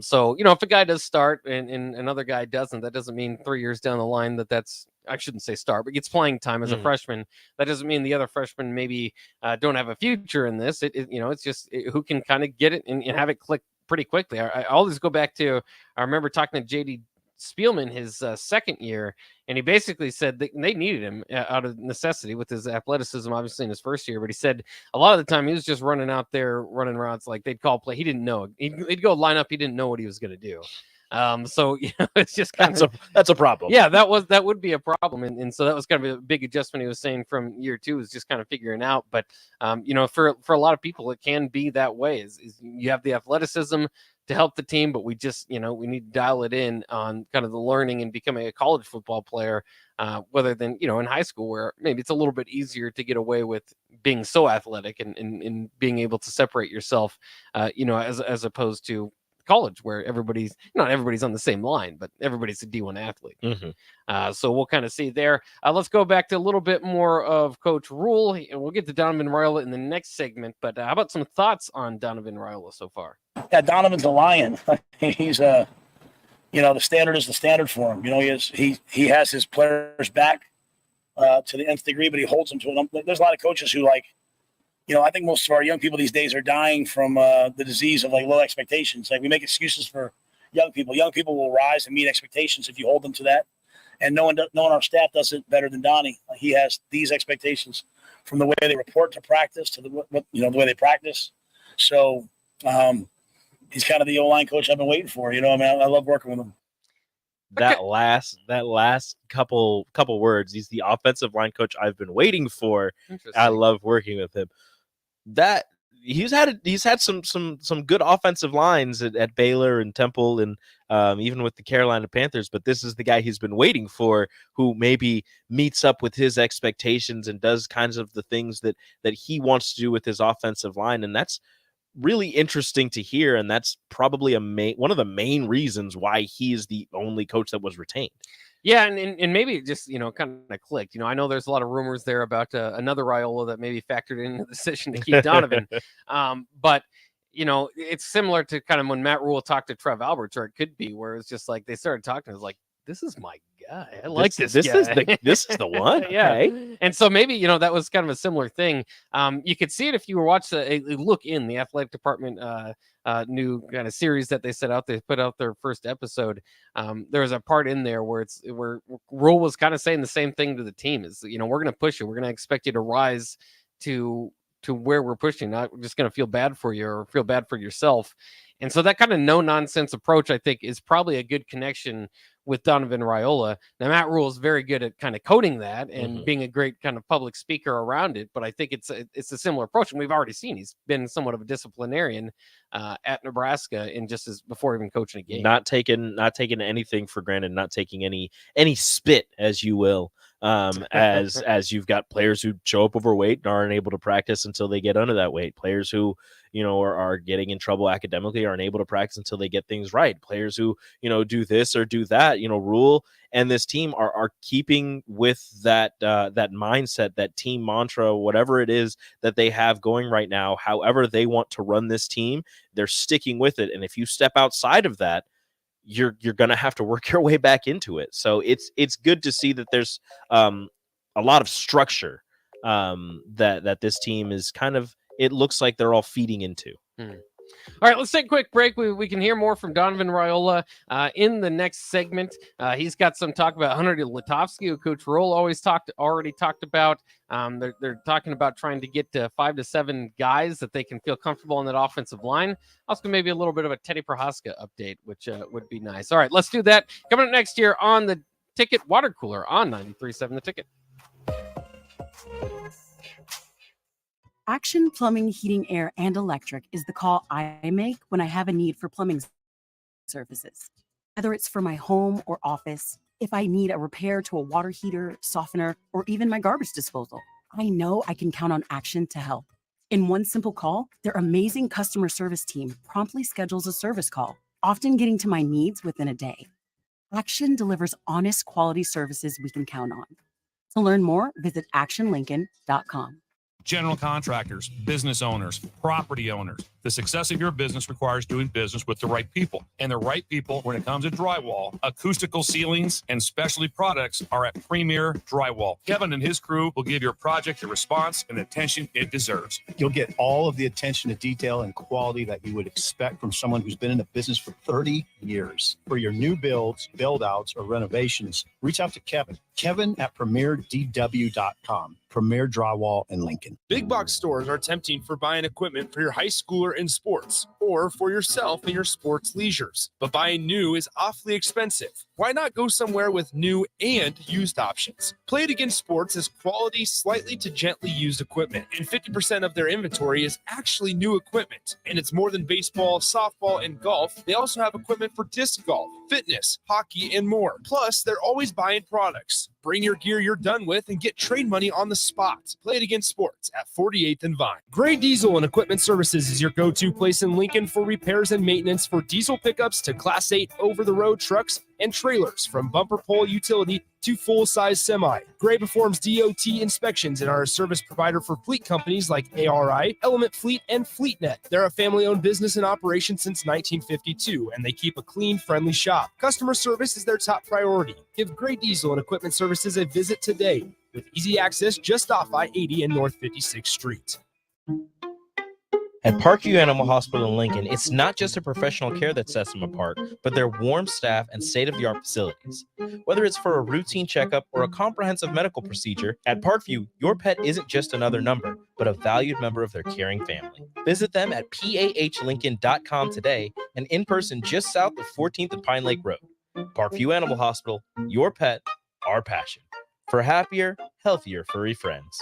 So if a guy does start and another guy doesn't, that doesn't mean 3 years down the line that's I shouldn't say start, but gets playing time as a freshman. That doesn't mean the other freshmen maybe don't have a future in this. It's just who can kind of get it and have it click pretty quickly. I always go back to I remember talking to JD Spielman his second year, and he basically said they needed him out of necessity with his athleticism, obviously in his first year. But he said a lot of the time he was just running out there, running routes like they'd call play. He didn't know. He'd go line up. He didn't know what he was going to do. So it's just kind of that's a problem. Yeah, that would be a problem, and so that was kind of a big adjustment. He was saying from year 2 is just kind of figuring out. But for a lot of people, it can be that way. Is you have the athleticism to help the team, but we just we need to dial it in on kind of the learning and becoming a college football player, rather than in high school where maybe it's a little bit easier to get away with being so athletic and being able to separate yourself, as opposed to college where not everybody's on the same line, but everybody's a D1 athlete. So we'll kind of see there. Let's go back to a little bit more of Coach Rhule, and we'll get to Donovan Raiola in the next segment. But how about some thoughts on Donovan Raiola so far? Yeah, Donovan's a lion. He's the standard is the standard for him. He has his players back to the nth degree, but he holds them to it. There's a lot of coaches who I think most of our young people these days are dying from the disease of low expectations. We make excuses for young people. Young people will rise and meet expectations if you hold them to that. And no one on our staff does it better than Donnie. He has these expectations from the way they report to practice to the way they practice. So he's kind of the O-line coach I've been waiting for. I love working with him. That last couple words, he's the offensive line coach I've been waiting for. I love working with him. That he's had some good offensive lines at Baylor and Temple and even with the Carolina Panthers, but this is the guy he's been waiting for, who maybe meets up with his expectations and does kinds of the things that he wants to do with his offensive line, and that's really interesting to hear, and that's probably one of the main reasons why he is the only coach that was retained. Yeah, and maybe it just kind of clicked. I know there's a lot of rumors there about another Raiola that maybe factored into the decision to keep Donovan, but it's similar to kind of when Matt Rhule talked to Trev Alberts, or it could be where it's just like they started talking. It was like, this is my guy. I like this guy. This is the one. Yeah. Okay. And so maybe, that was kind of a similar thing. You could see it if you were watching a look in the athletic department, new kind of series that they set out. They put out their first episode. There was a part in there where Rhule was kind of saying the same thing to the team is, we're going to push you. We're going to expect you to rise to where we're pushing. Not just going to feel bad for you or feel bad for yourself. And so that kind of no nonsense approach, I think, is probably a good connection with Donovan Raiola. Now, Matt Rhule is very good at kind of coding that and being a great kind of public speaker around it. But I think it's a similar approach. And we've already seen he's been somewhat of a disciplinarian at Nebraska and just as before even coaching a game. Not taking anything for granted, not taking any spit, as you will. As you've got players who show up overweight and aren't able to practice until they get under that weight. Players who, are getting in trouble academically, aren't able to practice until they get things right. Players who, do this or do that. Rhule and this team are keeping with that mindset, that team mantra, whatever it is that they have going right now. However they want to run this team, they're sticking with it. And if you step outside of that, you're going to have to work your way back into it. So it's good to see that there's a lot of structure that this team is kind of, it looks like they're all feeding into. All right, let's take a quick break. We can hear more from Donovan Raiola in the next segment. He's got some talk about Hunter Lutovsky, who Coach Rhule already talked about. They're talking about trying to get to 5 to 7 guys that they can feel comfortable on that offensive line. Also, maybe a little bit of a Teddy Prohaska update, which would be nice. All right, let's do that. Coming up next year on the Ticket Water Cooler on 93.7 The Ticket. Action Plumbing, Heating, Air, and Electric is the call I make when I have a need for plumbing services. Whether it's for my home or office, if I need a repair to a water heater, softener, or even my garbage disposal, I know I can count on Action to help. In one simple call, their amazing customer service team promptly schedules a service call, often getting to my needs within a day. Action delivers honest, quality services we can count on. To learn more, visit actionlincoln.com. General contractors, business owners, property owners. The success of your business requires doing business with the right people. And the right people, when it comes to drywall, acoustical ceilings, and specialty products, are at Premier Drywall. Kevin and his crew will give your project the response and attention it deserves. You'll get all of the attention to detail and quality that you would expect from someone who's been in the business for 30 years. For your new builds, build-outs, or renovations, reach out to Kevin. Kevin at premierdw.com. Premier Drywall in Lincoln. Big box stores are tempting for buying equipment for your high schooler in sports or for yourself in your sports leisures. But buying new is awfully expensive. Why not go somewhere with new and used options? Play It Again Sports has quality, slightly to gently used equipment, and 50% of their inventory is actually new equipment. And it's more than baseball, softball, and golf. They also have equipment for disc golf, fitness, hockey, and more. Plus, they're always buying products. Bring your gear you're done with and get trade money on the spot. Play It Again Sports at 48th and Vine. Gray Diesel and Equipment Services is your go-to place in Lincoln for repairs and maintenance for diesel pickups to Class 8 over-the-road trucks and trailers, from bumper pole utility to full-size semi. Gray performs DOT inspections and are a service provider for fleet companies like ARI, Element Fleet, and FleetNet. They're a family-owned business in operation since 1952, and they keep a clean, friendly shop. Customer service is their top priority. Give Gray Diesel and Equipment Services a visit today with easy access just off I-80 and North 56th Street. At Parkview Animal Hospital in Lincoln, it's not just a professional care that sets them apart, but their warm staff and state-of-the-art facilities. Whether it's for a routine checkup or a comprehensive medical procedure, at Parkview, your pet isn't just another number, but a valued member of their caring family. Visit them at pahlincoln.com today and in person just south of 14th and Pine Lake Road. Parkview Animal Hospital, your pet, our passion. For happier, healthier furry friends.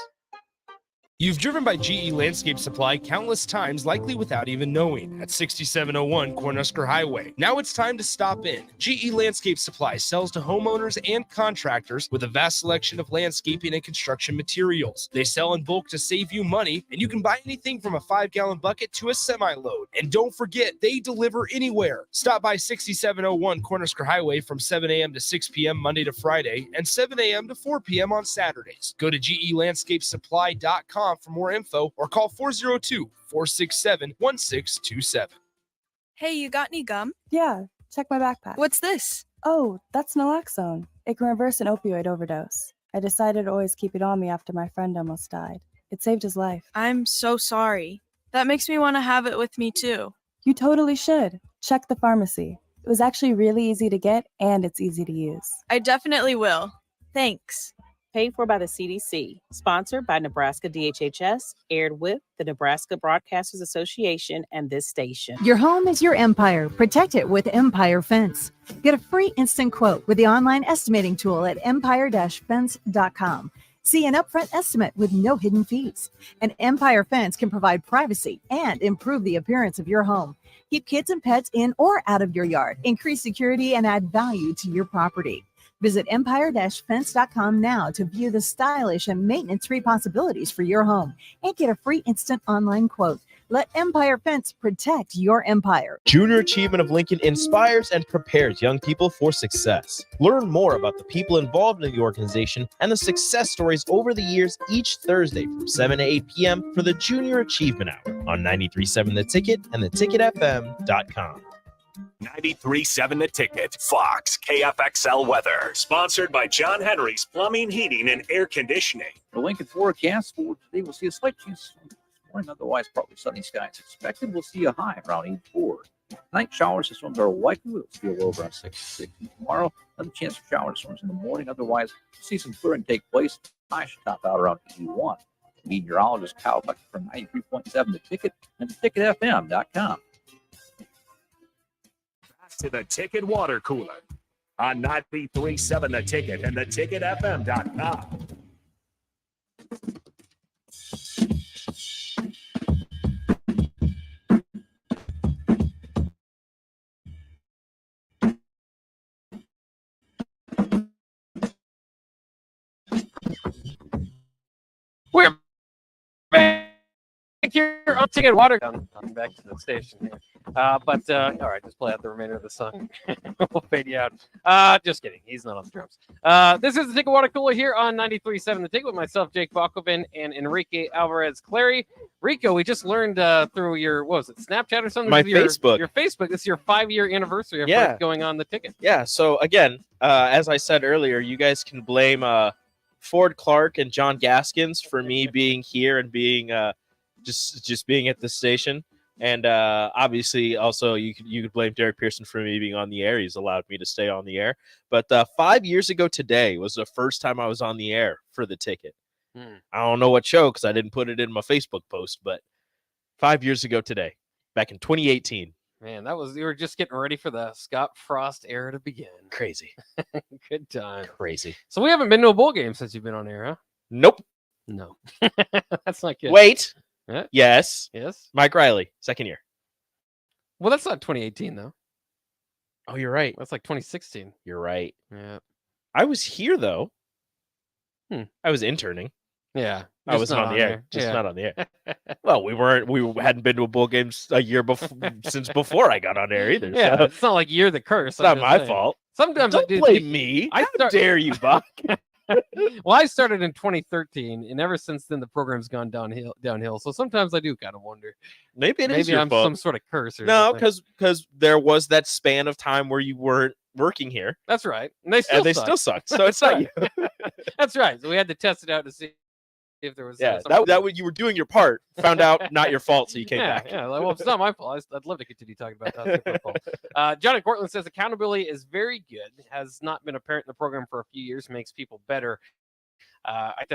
You've driven by GE Landscape Supply countless times, likely without even knowing, at 6701 Cornhusker Highway. Now it's time to stop in. GE Landscape Supply sells to homeowners and contractors with a vast selection of landscaping and construction materials. They sell in bulk to save you money, and you can buy anything from a 5-gallon bucket to a semi-load. And don't forget, they deliver anywhere. Stop by 6701 Cornhusker Highway from 7 a.m. to 6 p.m. Monday to Friday and 7 a.m. to 4 p.m. on Saturdays. Go to GELandscapesupply.com for more info or call 402-467-1627. Hey, you got any gum? Yeah, check my backpack. What's this? Oh, that's naloxone. It can reverse an opioid overdose. I decided to always keep it on me after my friend almost died. It saved his life. I'm so sorry. That makes me want to have it with me too. You totally should. Check the pharmacy. It was actually really easy to get and it's easy to use. I definitely will. Thanks. Paid for by the CDC. Sponsored by Nebraska DHHS. Aired with the Nebraska Broadcasters Association and this station. Your home is your empire. Protect it with Empire Fence. Get a free instant quote with the online estimating tool at empire-fence.com. See an upfront estimate with no hidden fees. And Empire Fence can provide privacy and improve the appearance of your home. Keep kids and pets in or out of your yard. Increase security and add value to your property. Visit empire-fence.com now to view the stylish and maintenance-free possibilities for your home and get a free instant online quote. Let Empire Fence protect your empire. Junior Achievement of Lincoln inspires and prepares young people for success. Learn more about the people involved in the organization and the success stories over the years each Thursday from 7 to 8 p.m. for the Junior Achievement Hour on 93.7 The Ticket and theticketfm.com. 93.7 The Ticket, Fox, KFXL weather. Sponsored by John Henry's Plumbing, Heating, and Air Conditioning. The Lincoln forecast for today, we'll see a slight chance this morning, otherwise partly sunny skies expected. We'll see a high around 84. Night showers and storms are likely. We'll see a low around 66 tomorrow. Another chance for showers and storms in the morning. Otherwise, we'll see some clearing take place. High should top out around 81. Meteorologist Kyle Buck from 93.7 The Ticket and theticketfm.com. To the Ticket Water Cooler on 93.7 The Ticket and theticketfm.com. We're back back here on Ticket Water. I'm back to the station here. All right, just play out the remainder of the song. We'll fade you out. Just kidding. He's not on the drums. This is the Ticket Water Cooler here on 93.7 The Ticket with myself, Jake Bakoven, and Enrique Alvarez-Clary. Rico, we just learned through your, what was it, Snapchat or something? My Facebook. Your Facebook. This is your 5-year anniversary of Yeah. going on the Ticket. Yeah. So again, as I said earlier, you guys can blame Ford Clark and John Gaskins for me being here and being just being at the station. And obviously, also you could blame Derek Pearson for me being on the air. He's allowed me to stay on the air. But 5 years ago today was the first time I was on the air for the Ticket. I don't know what show because I didn't put it in my Facebook post, but 5 years ago today, back in 2018. Man, you were just getting ready for the Scott Frost era to begin. Crazy. Good time. Crazy. So we haven't been to a bowl game since you've been on air, huh? Nope. No. That's not good. Wait. Yeah. Yes. Yes. Mike Riley, second year. Well, that's not 2018, though. Oh, you're right. That's like 2016. You're right. Yeah. I was here, though. I was interning. Yeah. I was not on the air. Just not on the air. Well, we hadn't been to a bowl game a year before since before I got on air either. Yeah, so. it's not like you're the curse. It's not my fault. Sometimes Don't blame me. How dare you, Buck? Well, I started in 2013, and ever since then the program's gone downhill. So sometimes I do kind of wonder. Maybe your I'm fault. some sort of curse. Or No, something. because there was that span of time where you weren't working here. That's right, and they still suck. So it's not you. That's right. So we had to test it out to see if there was. That you were doing your part. Found out not your fault, so you came back. Yeah, well, it's not my fault. I'd love to continue talking about that football. John in Cortland says accountability is very good. Has not been apparent in the program for a few years. Makes people better. I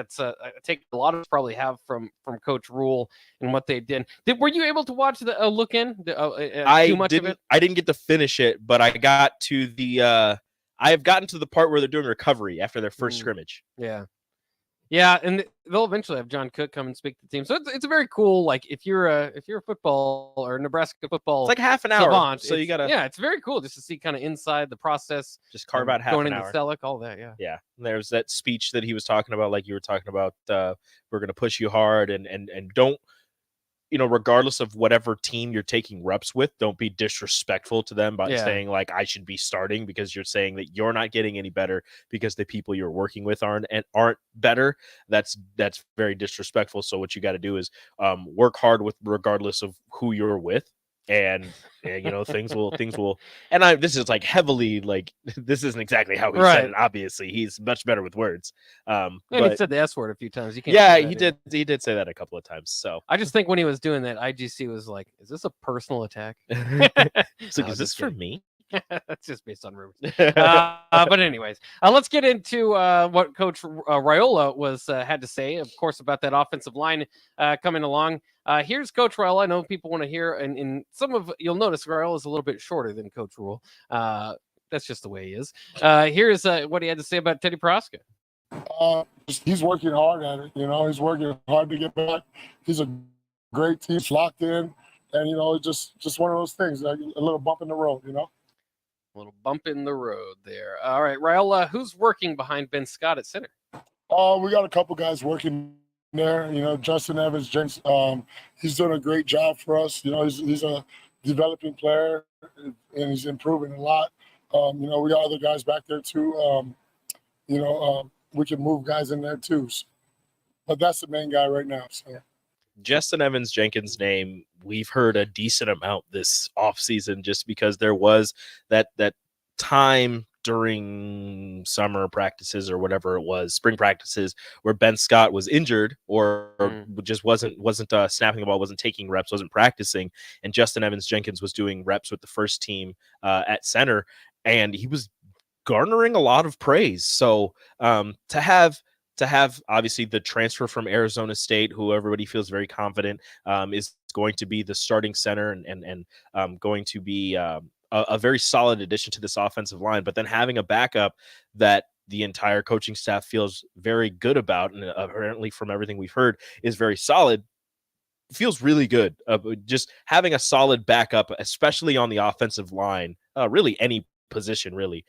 take a lot of us probably have from Coach Rhule and what they did. Were you able to watch the look in? Too much of it? I didn't get to finish it, but I got to the. I have gotten to the part where they're doing recovery after their first scrimmage. Yeah, and they'll eventually have John Cook come and speak to the team. So it's a very cool. Like if you're a football or Nebraska football, It's like half an hour, savant, so you gotta. Yeah, it's very cool just to see kind of inside the process. Just carve out half going an into hour. Selleck, all that. Yeah. Yeah, and there's that speech that he was talking about, like you were talking about. We're going to push you hard, and don't, regardless of whatever team you're taking reps with, don't be disrespectful to them by saying like I should be starting, because you're saying that you're not getting any better because the people you're working with aren't better. That's very disrespectful. So what you got to do is work hard with regardless of who you're with. And things will and this is like heavily like this isn't exactly how he said it. Obviously he's much better with words. And but he said the S word a few times. You can't he did say that a couple of times. So I just think when he was doing that, IGC was like, "Is this a personal attack?" It's like, is this for me? That's just based on rumors. But anyways, let's get into what Coach Riola had to say, of course, about that offensive line coming along. Here's Coach Riola. I know people want to hear, and in you'll notice Riola is a little bit shorter than Coach Rhule. That's just the way he is. Here's what he had to say about Teddy Proska. He's working hard at it. He's working hard to get back. He's a great team, locked in, and just one of those things, like a little bump in the road. A little bump in the road there. All right, Riola, who's working behind Ben Scott at center? We got a couple guys working there. Justin Evans, James, he's doing a great job for us. He's a developing player, and he's improving a lot. We got other guys back there too. We can move guys in there too. But that's the main guy right now. So. Justin Evans Jenkins' name we've heard a decent amount this offseason, just because there was that time during summer practices or whatever it was, spring practices, where Ben Scott was injured or just wasn't snapping the ball, wasn't taking reps, wasn't practicing, and Justin Evans Jenkins was doing reps with the first team at center, and he was garnering a lot of praise. So to have obviously the transfer from Arizona State, who everybody feels very confident is going to be the starting center and going to be a very solid addition to this offensive line, but then having a backup that the entire coaching staff feels very good about, and apparently from everything we've heard is very solid, feels really good. Just having a solid backup, especially on the offensive line, really any position really,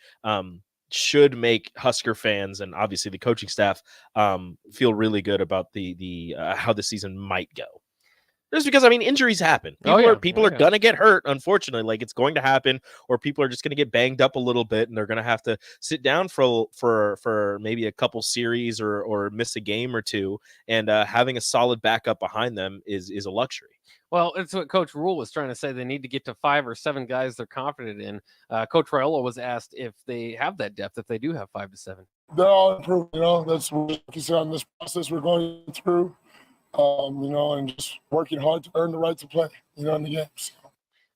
should make Husker fans and obviously the coaching staff feel really good about the how the season might go. Just because, I mean, injuries happen. People are going to get hurt, unfortunately. Like, it's going to happen, or people are just going to get banged up a little bit, and they're going to have to sit down for maybe a couple series or miss a game or two. And having a solid backup behind them is a luxury. Well, it's what Coach Rhule was trying to say. They need to get to 5 or 7 guys they're confident in. Coach Raiola was asked if they have that depth, if they do have 5 to 7. They're all improved. That's what you said on this process we're going through. And just working hard to earn the right to play, in the games.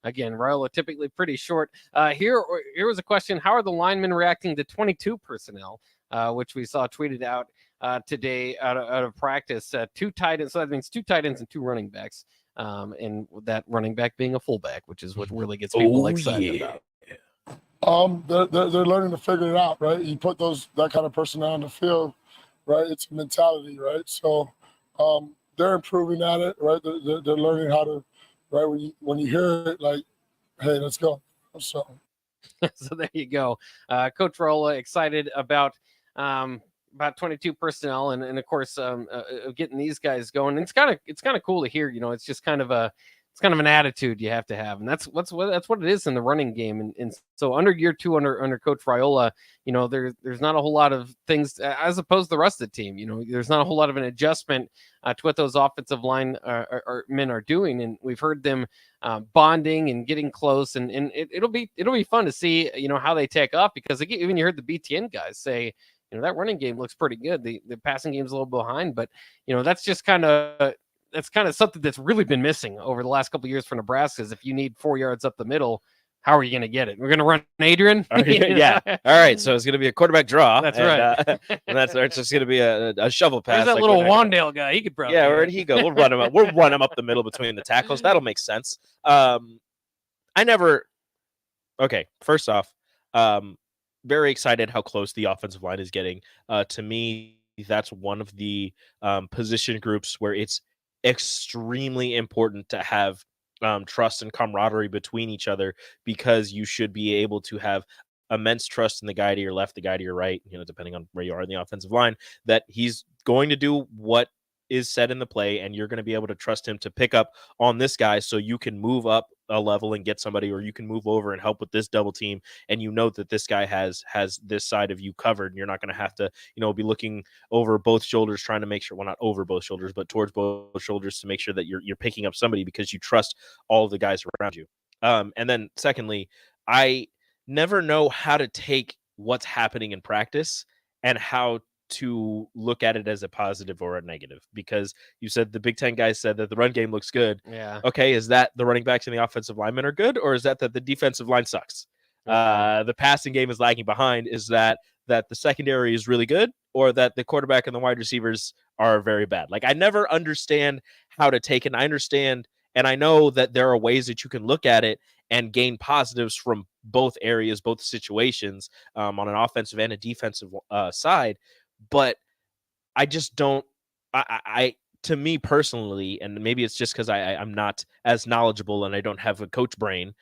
Again, Raiola typically pretty short. Here was a question. How are the linemen reacting to 22 personnel, which we saw tweeted out today out of practice? 2 tight ends. So that means 2 tight ends and 2 running backs. And that running back being a fullback, which is what really gets people excited about. They're learning to figure it out, right? You put that kind of personnel on the field, right? It's a mentality, right? So they're improving at it, right? They're learning how to, right? When you hear it, like, hey, let's go. So there you go. Coach Raiola excited about 22 personnel and of course getting these guys going. And it's kind of cool to hear. It's just kind of an attitude you have to have, and that's what it is in the running game. And so under year 2 under Coach Raiola, there's not a whole lot of things as opposed to the rest of the team. There's not a whole lot of an adjustment to what those offensive line men are doing, and we've heard them bonding and getting close, and it'll be fun to see how they take off, because even you heard the BTN guys say, that running game looks pretty good. The passing game's a little behind, but that's just kind of something that's really been missing over the last couple of years for Nebraska. Is if you need 4 yards up the middle, how are you going to get it? We're going to run Adrian. Yeah. All right. So it's going to be a quarterback draw. That's right. And it's just going to be a shovel pass. There's that little Wandale guy. He could probably. Yeah. Where'd he go? We'll run him up. We'll run him up the middle between the tackles. That'll make sense. Okay. First off, very excited how close the offensive line is getting. To me, that's one of the position groups where it's extremely important to have trust and camaraderie between each other, because you should be able to have immense trust in the guy to your left, the guy to your right, depending on where you are in the offensive line, that he's going to do what is said in the play, and you're going to be able to trust him to pick up on this guy so you can move up a level and get somebody, or you can move over and help with this double team, and that this guy has this side of you covered, and you're not going to have to be looking over both shoulders trying to make sure, well, not over both shoulders, but towards both shoulders to make sure that you're picking up somebody, because you trust all of the guys around you. And then secondly, I never know how to take what's happening in practice and how to look at it as a positive or a negative, because you said the Big Ten guys said that the run game looks good. Yeah. Okay. Is that the running backs and the offensive linemen are good, or is that the defensive line sucks? The passing game is lagging behind. Is that the secondary is really good, or that the quarterback and the wide receivers are very bad? Like, I never understand how to take it. I understand, and I know that there are ways that you can look at it and gain positives from both areas, both situations, on an offensive and a defensive side. But I just don't, to me personally, and maybe it's just because I'm not as knowledgeable and I don't have a coach brain,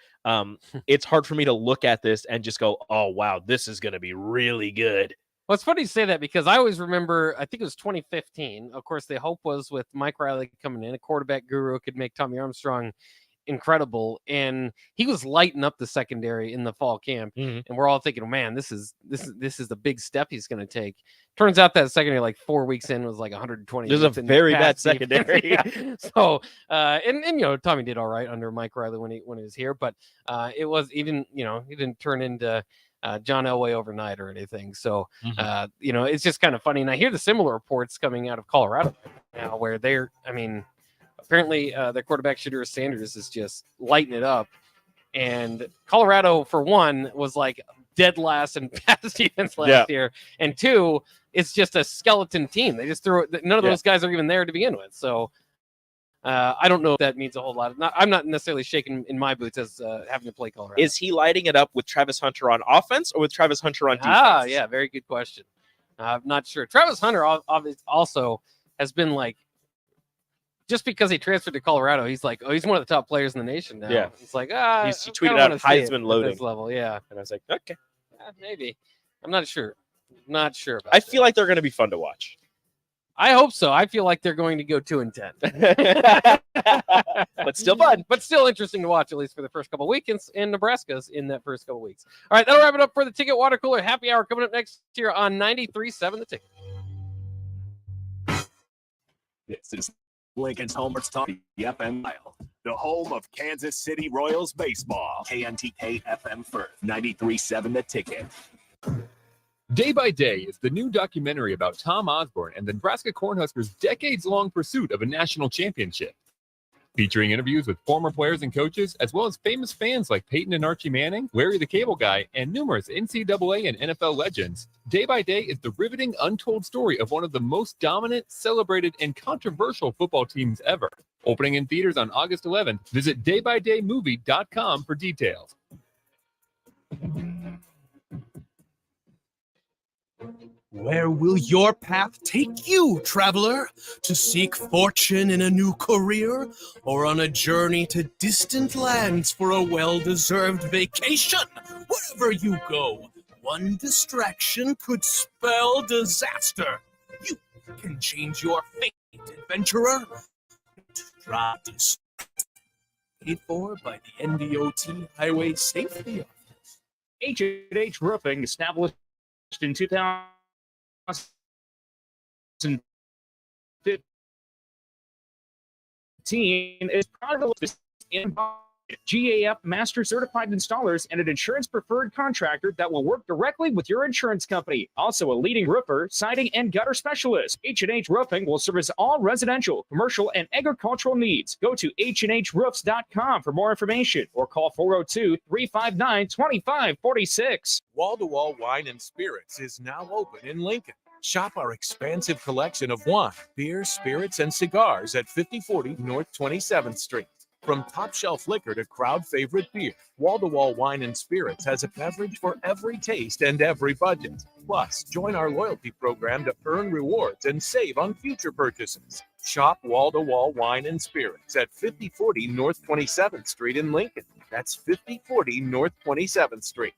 it's hard for me to look at this and just go, oh, wow, this is going to be really good. Well, it's funny you say that, because I always remember, I think it was 2015. Of course, the hope was with Mike Riley coming in, a quarterback guru could make Tommy Armstrong incredible, and he was lighting up the secondary in the fall camp, and we're all thinking, man, this is the big step he's going to take. Turns out that secondary, like 4 weeks in, was like 120. There's a very bad secondary. Yeah. So and Tommy did all right under Mike Riley when he was here, but it was he didn't turn into John Elway overnight or anything. So it's just kind of funny. And I hear the similar reports coming out of Colorado now, where apparently their quarterback Shedeur Sanders is just lighting it up, and Colorado, for one, was like dead last in pass defense last year, and 2, it's just a skeleton team. They just threw it. None of those guys are even there to begin with. So I don't know if that means a whole lot. I'm not necessarily shaking in my boots as having to play Colorado. Is he lighting it up with Travis Hunter on offense or with Travis Hunter on defense? Yeah, very good question. I'm not sure. Travis Hunter also has been like, just because he transferred to Colorado, he's like, he's one of the top players in the nation now. Yeah. It's like, he tweeted out Heisman loading at this level. Yeah. And I was like, okay. Maybe. I'm not sure. Not sure about I feel like they're going to be fun to watch. I hope so. I feel like they're going to go 2-10. But still fun. But still interesting to watch, at least for the first couple weekends, and Nebraska's in that first couple weeks. All right, that'll wrap it up for the Ticket Water Cooler Happy Hour coming up next year on 93.7 The Ticket. This is Lincoln's Homer Talk FM dial, the home of Kansas City Royals baseball. KNTK FM Firth, 93.7 The Ticket. Day by Day is the new documentary about Tom Osborne and the Nebraska Cornhuskers' decades-long pursuit of a national championship. Featuring interviews with former players and coaches, as well as famous fans like Peyton and Archie Manning, Larry the Cable Guy, and numerous NCAA and NFL legends, Day by Day is the riveting, untold story of one of the most dominant, celebrated, and controversial football teams ever. Opening in theaters on August 11th, visit daybydaymovie.com for details. Where will your path take you, traveler? To seek fortune in a new career, or on a journey to distant lands for a well-deserved vacation? Wherever you go, one distraction could spell disaster. You can change your fate, adventurer. Drive to paid for by the NDOT Highway Safety Office. H&H Roofing, established in 2015, is proud of this GAF Master Certified Installers and an insurance preferred contractor that will work directly with your insurance company. Also a leading roofer, siding, and gutter specialist. H&H Roofing will service all residential, commercial, and agricultural needs. Go to HNHroofs.com for more information or call 402-359-2546. Wall-to-Wall Wine and Spirits is now open in Lincoln. Shop our expansive collection of wine, beer, spirits, and cigars at 5040 North 27th Street. From top shelf liquor to crowd favorite beer, Wall-to-Wall Wine and Spirits has a beverage for every taste and every budget. Plus, join our loyalty program to earn rewards and save on future purchases. Shop Wall-to-Wall Wine and Spirits at 5040 North 27th Street in Lincoln. That's 5040 North 27th Street.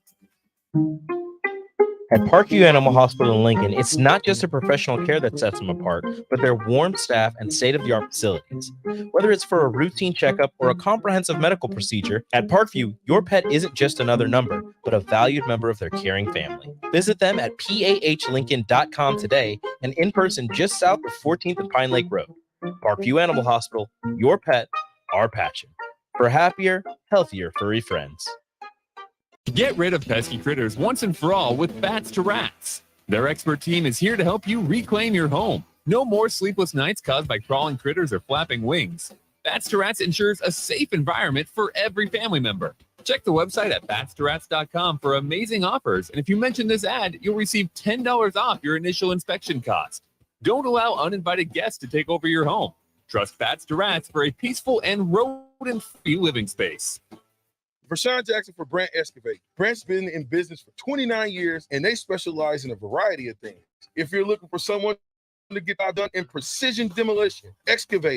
At Parkview Animal Hospital in Lincoln, it's not just the professional care that sets them apart, but their warm staff and state-of-the-art facilities. Whether it's for a routine checkup or a comprehensive medical procedure, at Parkview, your pet isn't just another number, but a valued member of their caring family. Visit them at pahlincoln.com today and in person just south of 14th and Pine Lake Road. Parkview Animal Hospital, your pet, our passion. For happier, healthier furry friends. Get rid of pesky critters once and for all with Bats to Rats. Their expert team is here to help you reclaim your home. No more sleepless nights caused by crawling critters or flapping wings. Bats to Rats ensures a safe environment for every family member. Check the website at batstoRats.com for amazing offers, and if you mention this ad, you'll receive $10 off your initial inspection cost. Don't allow uninvited guests to take over your home. Trust Bats to Rats for a peaceful and rodent-free living space. For Sean Jackson for Brandt Excavating. Brandt's been in business for 29 years, and they specialize in a variety of things. If you're looking for someone to get done in precision demolition, excavating,